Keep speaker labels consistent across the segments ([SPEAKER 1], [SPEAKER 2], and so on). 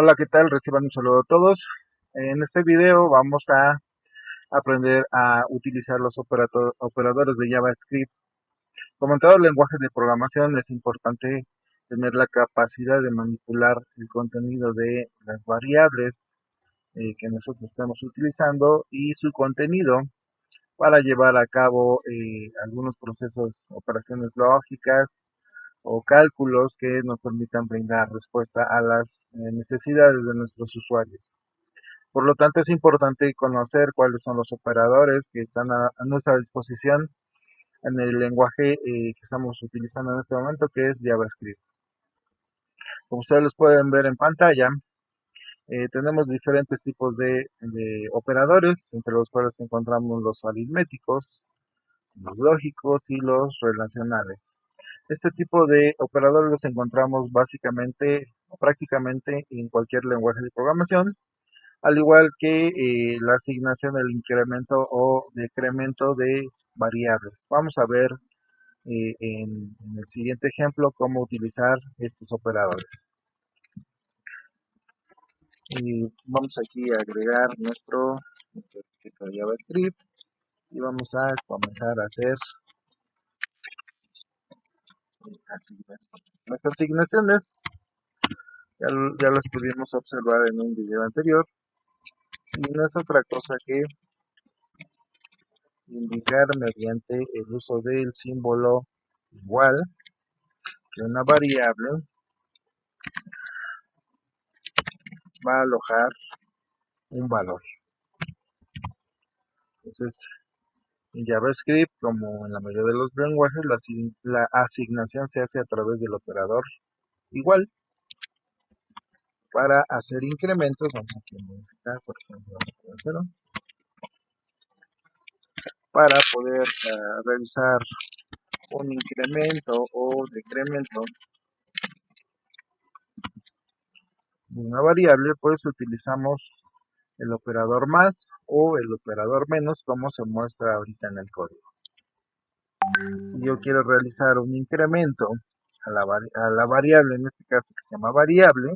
[SPEAKER 1] Hola, ¿qué tal? Reciban un saludo a todos. En este video vamos a aprender a utilizar los operadores de JavaScript. Como en todo lenguaje de programación, es importante tener la capacidad de manipular el contenido de las variables que nosotros estamos utilizando y su contenido para llevar a cabo algunos procesos, operaciones lógicas o cálculos que nos permitan brindar respuesta a las necesidades de nuestros usuarios. Por lo tanto, es importante conocer cuáles son los operadores que están a nuestra disposición en el lenguaje que estamos utilizando en este momento, que es JavaScript. Como ustedes los pueden ver en pantalla, tenemos diferentes tipos de operadores, entre los cuales encontramos los aritméticos, los lógicos y los relacionales. Este tipo de operadores los encontramos básicamente o prácticamente en cualquier lenguaje de programación, al igual que la asignación, el incremento o decremento de variables. Vamos a ver en el siguiente ejemplo cómo utilizar estos operadores. Y vamos aquí a agregar nuestro archivo de JavaScript y vamos a comenzar a hacer asignaciones. Las asignaciones ya las pudimos observar en un video anterior y no es otra cosa que indicar mediante el uso del símbolo igual que una variable va a alojar un valor. Entonces, en JavaScript, como en la mayoría de los lenguajes, la asignación se hace a través del operador igual. Para hacer incrementos, vamos a modificar, por ejemplo, vamos a poner 0, para poder realizar un incremento o decremento de una variable, pues utilizamos el operador más o el operador menos, como se muestra ahorita en el código. Si yo quiero realizar un incremento a la variable, en este caso que se llama variable,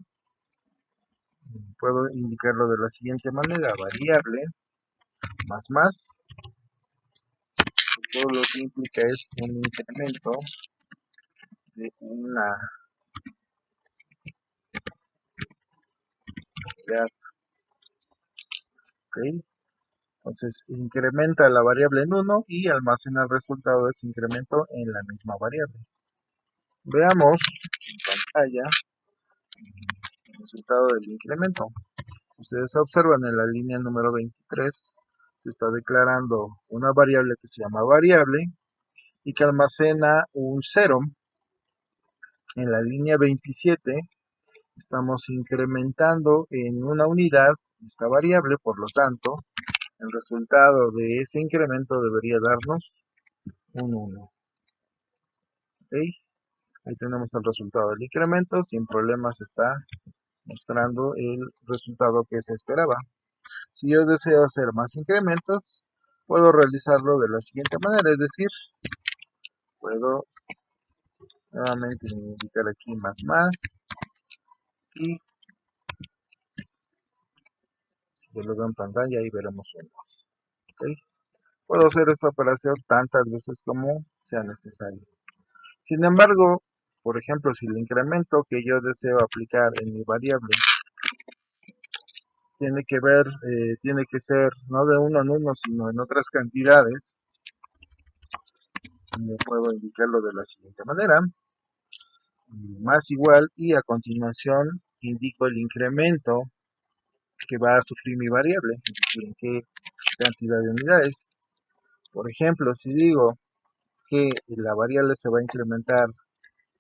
[SPEAKER 1] puedo indicarlo de la siguiente manera: variable más, todo lo que implica es un incremento de una unidad. ¿Ok? Entonces incrementa la variable en 1 y almacena el resultado de ese incremento en la misma variable. Veamos en pantalla el resultado del incremento. Ustedes observan en la línea número 23, se está declarando una variable que se llama variable y que almacena un 0. En la línea 27 estamos incrementando en una unidad esta variable, por lo tanto, el resultado de ese incremento debería darnos un 1. ¿Okay? Ahí tenemos el resultado del incremento, sin problemas está mostrando el resultado que se esperaba. Si yo deseo hacer más incrementos, puedo realizarlo de la siguiente manera, es decir, puedo nuevamente indicar aquí más y si yo lo veo en pantalla ahí veremos un 2. ¿Okay? Puedo hacer esta operación tantas veces como sea necesario. Sin embargo, por ejemplo, si el incremento que yo deseo aplicar en mi variable tiene que ser no de uno en uno, sino en otras cantidades, puedo indicarlo de la siguiente manera: más igual, y a continuación indico el incremento que va a sufrir mi variable, es decir, en qué cantidad de unidades. Por ejemplo, si digo que la variable se va a incrementar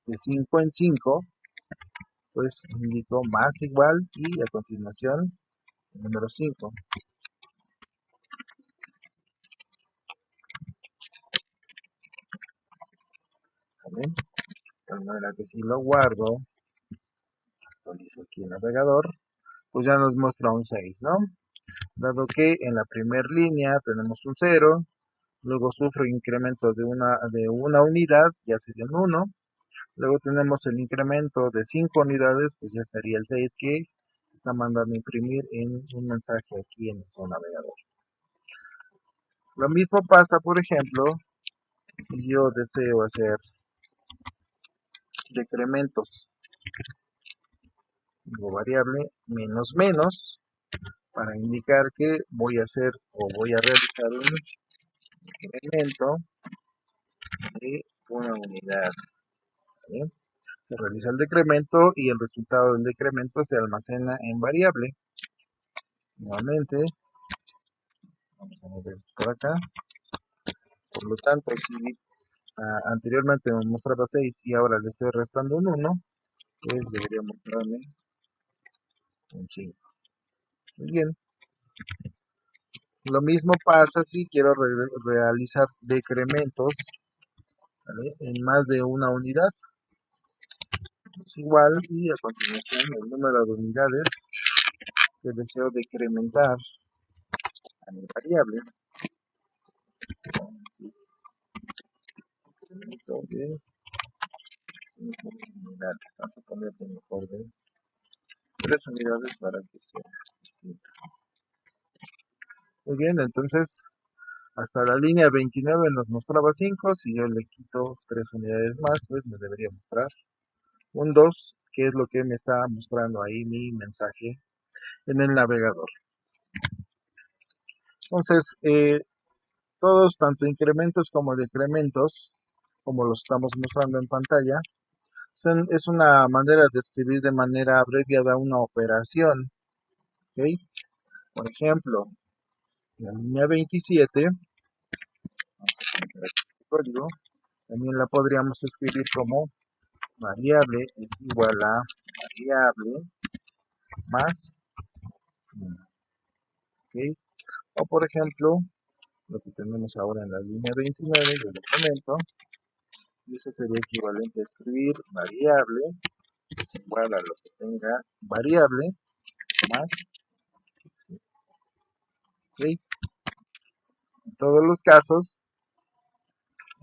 [SPEAKER 1] de 5 en 5, pues indico más igual y a continuación el número 5. ¿Vale? De manera que si lo guardo, actualizo aquí el navegador, pues ya nos muestra un 6, ¿no? Dado que en la primera línea tenemos un 0, luego sufre incremento de una unidad, ya sería un 1, luego tenemos el incremento de 5 unidades, pues ya estaría el 6 que está mandando a imprimir en un mensaje aquí en nuestro navegador. Lo mismo pasa, por ejemplo, si yo deseo hacer decrementos. Digo variable menos menos para indicar que voy a hacer o voy a realizar un decremento de una unidad. ¿Vale? Se realiza el decremento y el resultado del decremento se almacena en variable. Nuevamente, vamos a mover esto por acá. Por lo tanto, si anteriormente me mostraba 6 y ahora le estoy restando un 1, pues debería mostrarme un 5. Muy bien. Lo mismo pasa si quiero realizar decrementos, ¿vale?, en más de una unidad. Es igual, y a continuación el número de unidades que deseo decrementar a mi variable. Es decremento de 5 unidades. Vamos a ponerle mejor de 3 unidades para que sea distinto. Muy bien, entonces hasta la línea 29 nos mostraba 5. Si yo le quito 3 unidades más, pues me debería mostrar un 2, que es lo que me está mostrando ahí mi mensaje en el navegador. Entonces, todos, tanto incrementos como decrementos, como los estamos mostrando en pantalla, es una manera de escribir de manera abreviada una operación. ¿Okay? Por ejemplo, la línea 27, vamos a poner aquí el código, también la podríamos escribir como variable es igual a variable más 1. ¿Okay? O por ejemplo, lo que tenemos ahora en la línea 29 del documento, y eso sería equivalente a escribir variable es igual a lo que tenga variable más 5. ¿Okay? En todos los casos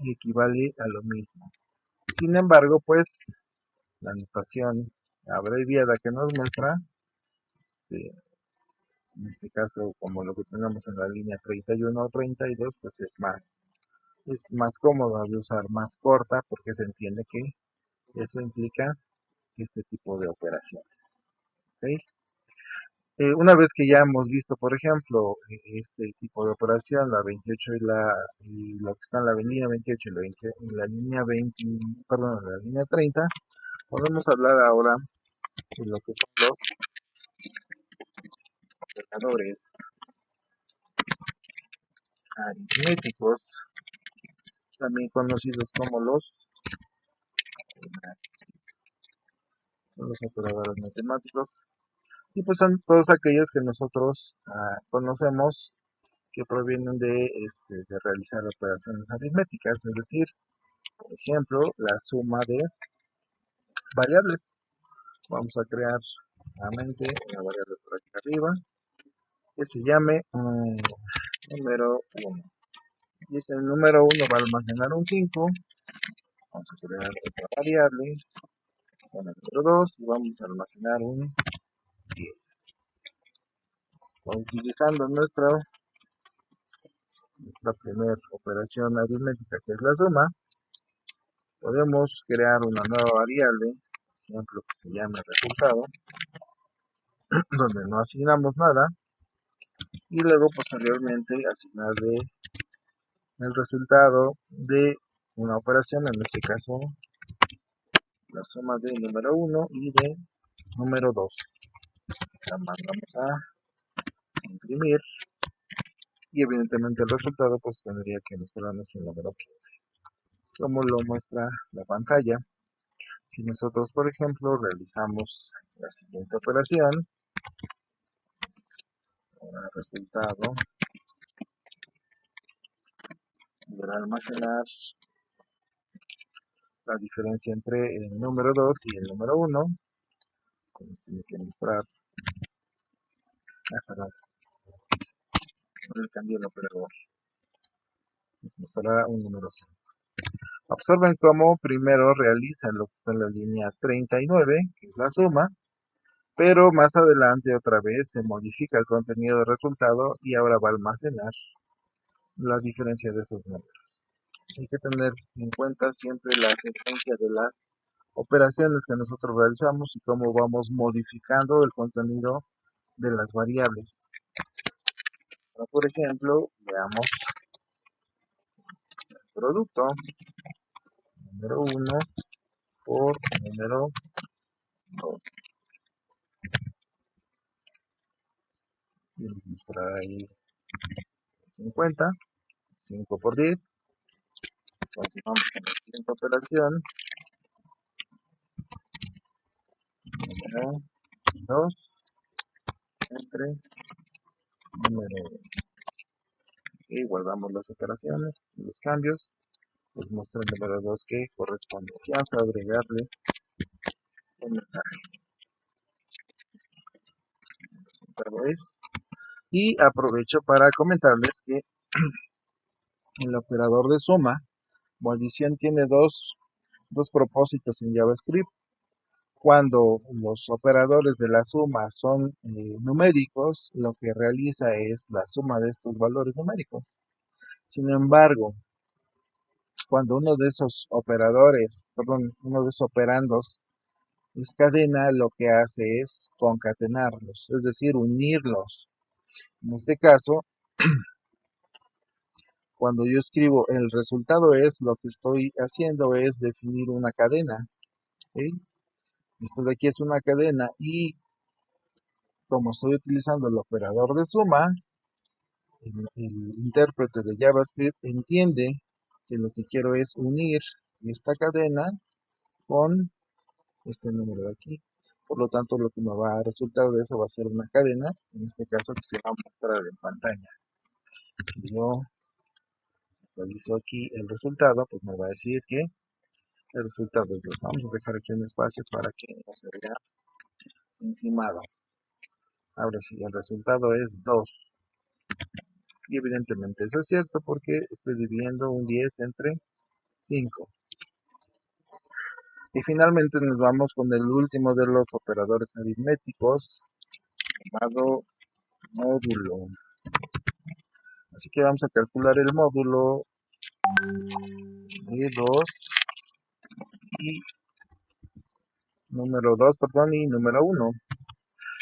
[SPEAKER 1] equivale a lo mismo. Sin embargo, pues la notación abreviada que nos muestra, en este caso como lo que tenemos en la línea 31 o 32, pues es más cómodo de usar, más corta, porque se entiende que eso implica este tipo de operaciones. ¿Okay? Una vez que ya hemos visto, por ejemplo, este tipo de operación, la 28 y lo que está en la línea 28 y la línea 20, perdón, la línea 30, podemos hablar ahora de lo que son los operadores aritméticos, también conocidos como son los operadores matemáticos, y pues son todos aquellos que nosotros conocemos que provienen de realizar operaciones aritméticas, es decir, por ejemplo, la suma de variables. Vamos a crear nuevamente una variable por aquí arriba que se llame número 1. Y ese número 1 va a almacenar un 5. Vamos a crear otra variable, zona número 2, y vamos a almacenar un 10. Utilizando nuestra primera operación aritmética, que es la suma, podemos crear una nueva variable, por ejemplo, que se llame resultado, donde no asignamos nada, y luego posteriormente asignarle el resultado de una operación, en este caso la suma de número 1 y de número 2. La mandamos a imprimir y evidentemente el resultado pues tendría que mostrarnos un número 15, como lo muestra la pantalla. Si nosotros, por ejemplo, realizamos la siguiente operación, el resultado deberá almacenar la diferencia entre el número 2 y el número 1, pues nos tiene que mostrar, perdón, el cambio del operador, nos mostrará un número 5. Observen cómo primero realizan lo que está en la línea 39, que es la suma, pero más adelante otra vez se modifica el contenido del resultado y ahora va a almacenar la diferencia de esos números. Hay que tener en cuenta siempre la secuencia de las operaciones que nosotros realizamos y cómo vamos modificando el contenido de las variables. Ahora, por ejemplo, veamos el producto número 1 por número 2. Y les mostrar ahí 50, 5 por 10. Entonces vamos con la siguiente operación. Número 2 entre número 1. Y guardamos las operaciones, los cambios. Pues muestra el número 2 que corresponde. Aquí vamos a agregarle un mensaje. El resultado es. Y aprovecho para comentarles que el operador de suma o adición tiene dos propósitos en JavaScript. Cuando los operadores de la suma son numéricos, lo que realiza es la suma de estos valores numéricos. Sin embargo, cuando uno de esos operadores, perdón, uno de esos operandos es cadena, lo que hace es concatenarlos, es decir, unirlos. En este caso, cuando yo escribo el resultado es, lo que estoy haciendo es definir una cadena. ¿Sí? Esto de aquí es una cadena y como estoy utilizando el operador de suma, el intérprete de JavaScript entiende que lo que quiero es unir esta cadena con este número de aquí. Por lo tanto, lo que me va a resultar de eso va a ser una cadena, en este caso que se va a mostrar en pantalla. Si yo reviso aquí el resultado, pues me va a decir que el resultado es 2. Vamos a dejar aquí un espacio para que no se vea encimado. Ahora sí, el resultado es 2. Y evidentemente eso es cierto porque estoy dividiendo un 10 entre 5. Y finalmente nos vamos con el último de los operadores aritméticos, llamado módulo. Así que vamos a calcular el módulo de 2 y número 2, perdón, y número 1.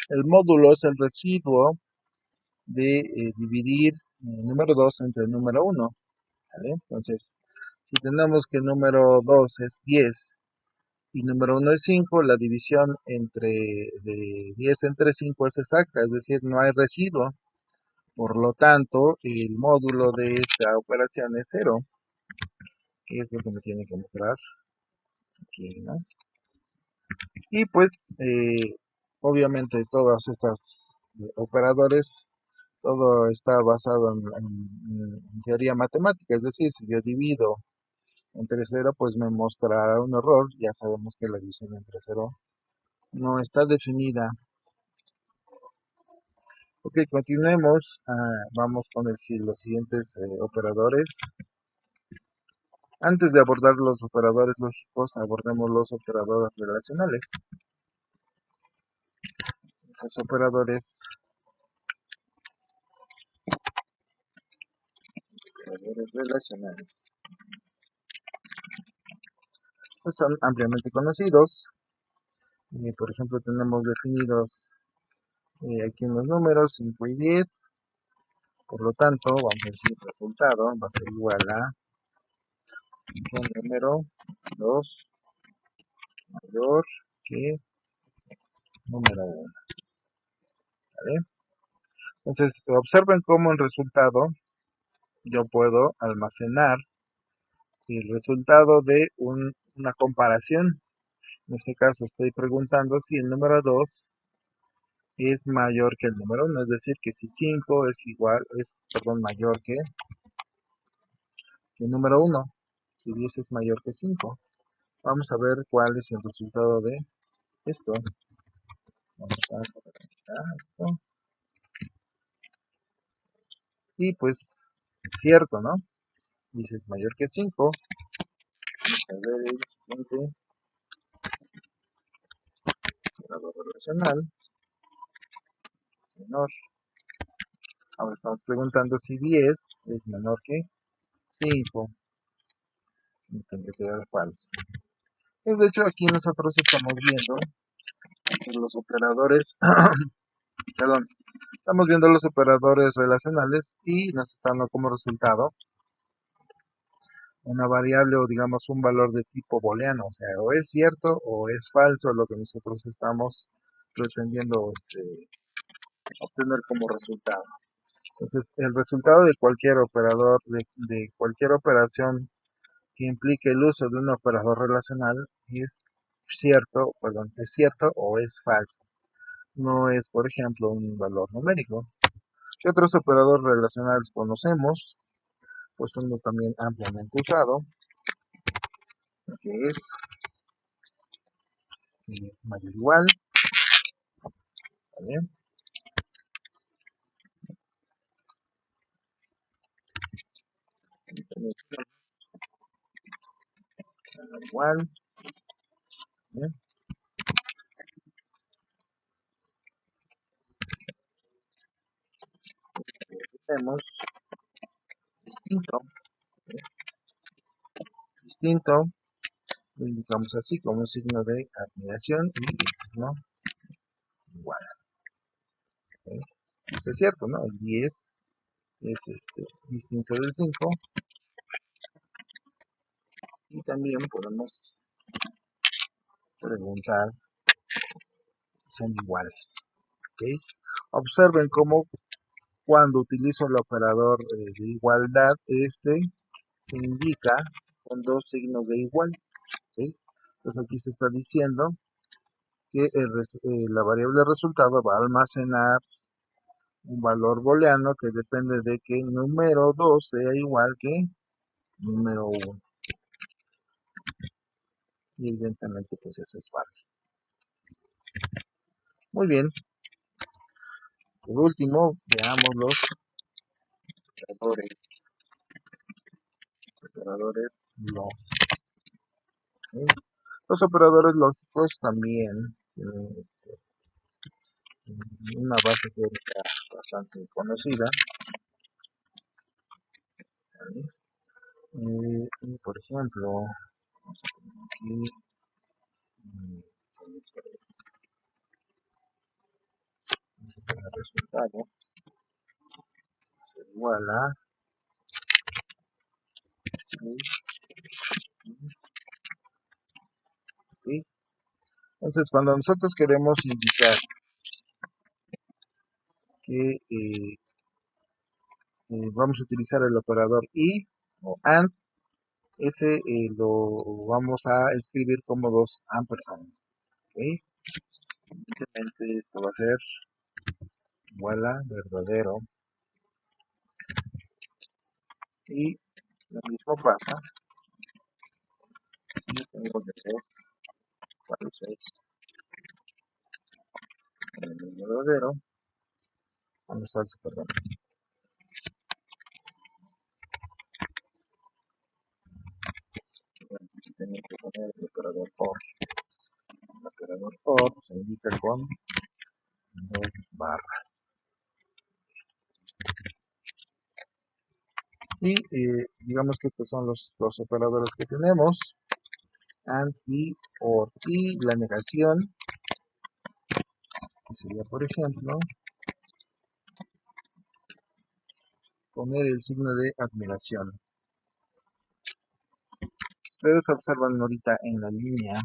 [SPEAKER 1] El módulo es el residuo de dividir número 2 entre el número 1. ¿Vale? Entonces, si tenemos que el número 2 es 10 y número 1 es 5, la división de 10 entre 5 es exacta, es decir, no hay residuo. Por lo tanto, el módulo de esta operación es 0, que es lo que me tiene que mostrar aquí, ¿no? Y pues, obviamente, todas estas operadores, todo está basado en teoría matemática, es decir, si yo divido entre 0, pues me mostrará un error. Ya sabemos que la división entre 0 no está definida. Ok, continuemos. Vamos con los siguientes operadores. Antes de abordar los operadores lógicos, abordemos los operadores relacionales. Esos operadores relacionales pues son ampliamente conocidos. Por ejemplo, tenemos definidos aquí unos números 5 y 10. Por lo tanto, vamos a decir resultado va a ser igual a un número 2 mayor que número 1. ¿Vale? Entonces, observen cómo el resultado yo puedo almacenar el resultado de una comparación. En este caso estoy preguntando si el número 2 es mayor que el número 1, es decir, que si 5 perdón, mayor que el número 1, si 10 es mayor que 5. Vamos a ver cuál es el resultado de esto. Vamos a quitar esto. Y pues, cierto, ¿no? 10 es mayor que 5. Vamos a ver el siguiente operador relacional. es menor. Ahora estamos preguntando si 10 es menor que 5. Si no, tendría que dar falso. Pues de hecho aquí nosotros estamos viendo que los operadores, perdón, estamos viendo los operadores relacionales y nos está dando como resultado una variable o digamos un valor de tipo booleano, o sea, o es cierto o es falso lo que nosotros estamos pretendiendo obtener como resultado. Entonces, el resultado de cualquier operador, de cualquier operación que implique el uso de un operador relacional es es cierto o es falso. No es, por ejemplo, un valor numérico. ¿Qué otros operadores relacionales conocemos? Pues uno también ampliamente usado, que es mayor o igual, ¿vale? Menor o igual, ¿vale? Tenemos distinto, ¿vale? Distinto, lo indicamos así como un signo de admiración y el signo igual, ¿vale? Eso es cierto, ¿no? El 10 es distinto del 5 y también podemos preguntar si son iguales, ¿ok? Observen cómo cuando utilizo el operador de igualdad, se indica con dos signos de igual, ¿ok? Entonces aquí se está diciendo que la variable resultado va a almacenar un valor booleano que depende de que número 2 sea igual que número 1. Y evidentemente pues eso es falso. Muy bien. Por último, veamos los operadores. Operadores lógicos. ¿Sí? Los operadores lógicos también tienen una base teórica bastante conocida. ¿Vale? Y por ejemplo, vamos a poner aquí vamos a poner el resultado es igual a ¿sí? Entonces cuando nosotros queremos indicar que vamos a utilizar el operador y o and, ese lo vamos a escribir como dos ampersand, ¿ok? Evidentemente esto va a ser igual a verdadero y lo mismo pasa si tengo de dos falsos en el verdadero, en el falso, perdón. Aquí tengo que poner el operador OR. El operador OR se indica con dos barras. Y digamos que estos son los operadores que tenemos. And, y, OR. Y la negación, que sería por ejemplo, poner el signo de admiración. Ustedes observan ahorita en la línea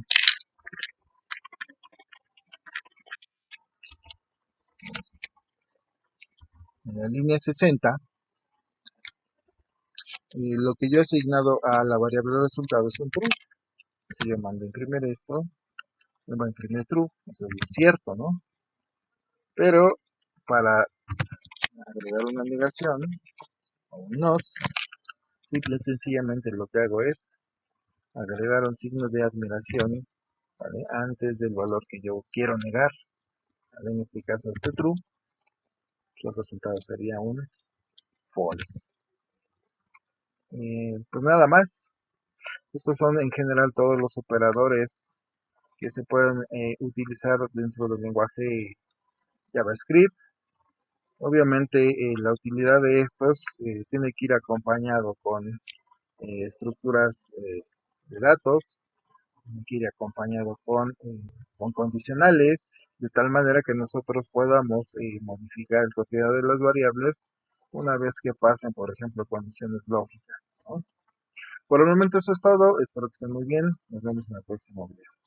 [SPEAKER 1] 60, y lo que yo he asignado a la variable de resultado es un true. Si yo mando a imprimir esto, me va a imprimir true, eso es cierto, ¿no? Pero para agregar una negación o un not, simple y sencillamente lo que hago es agregar un signo de admiración, ¿vale? Antes del valor que yo quiero negar, ¿vale? En este caso true, el resultado sería un false. Pues nada más, estos son en general todos los operadores que se pueden utilizar dentro del lenguaje JavaScript. Obviamente la utilidad de estos tiene que ir acompañado con estructuras de datos, tiene que ir acompañado con condicionales, de tal manera que nosotros podamos modificar el contenido de las variables una vez que pasen, por ejemplo, condiciones lógicas, ¿no? Por el momento eso es todo, espero que estén muy bien, nos vemos en el próximo video.